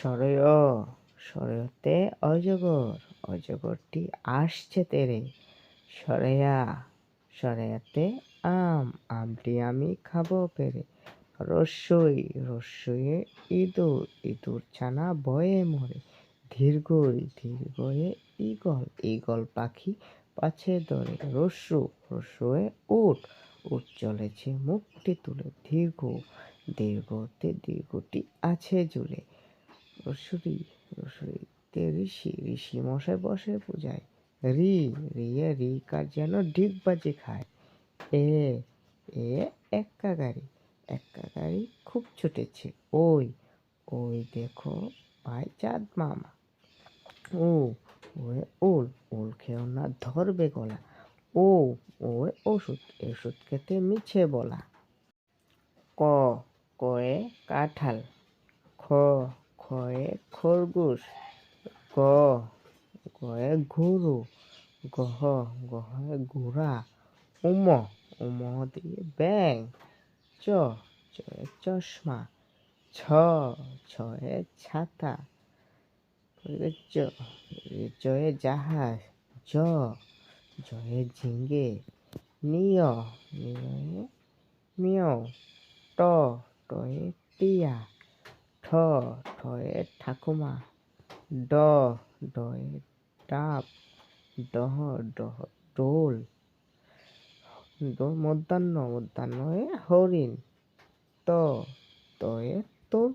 সরয় সরয়তে অজগর, অজগরটি আসছে তেরে। সরেয়া সরেয়াতে আম, আমটি আমি খাবো পেরে। রস্যই রস্যইয়ে ইঁদুর, ইঁদুর ছানা ভয়ে মরে। দীর্ঘই দীর্ঘয়ে ঈগল, ঈগল পাখি পাছে ধরে। রস্যু রস্যয়ে উট, উট চলেছে মুখটি তুলে। দীর্ঘ দীর্ঘতে দীর্ঘটি আছে ঝুলে। রসুরি রসুরিতে ঋষি, ঋষি মশাই বসে পূজায়। রি রিয়ে রি কার যেন ডিগবাজি খায়। এ এ এক্কা গাড়ি, এক্কা গাড়ি খুব ছুটেছে। ওই ওই দেখো ভাই চাঁদ মামা। ও ওয়ে ওল, ওল খেও না ধরবে গলা। ও ওয়ে ওষুধ, ওষুধ খেতে মিছে বলা। ক কয়ে কাঁঠাল, খ খয়ে খরগোশ, গ গয়ে গরু, গহ গহে ঘোড়া। উম উম দিয়ে ব্যাং, চ চয়ে চশমা, ছ ছয়ে ছাতা, চ চয়ে জাহাজ, জ জয়ে ঝিঙ্গে, নিয় নিয়ে মিয়, ট টয়ে টিয়া, ঠ ঠয়ে ঠাকুমা, ড ডয়ে ডাব, ডহ ডহ ডোল, মধ্যাহ্ন মধ্যাহ্নয়ে হরিণ, ত তয়ে তোর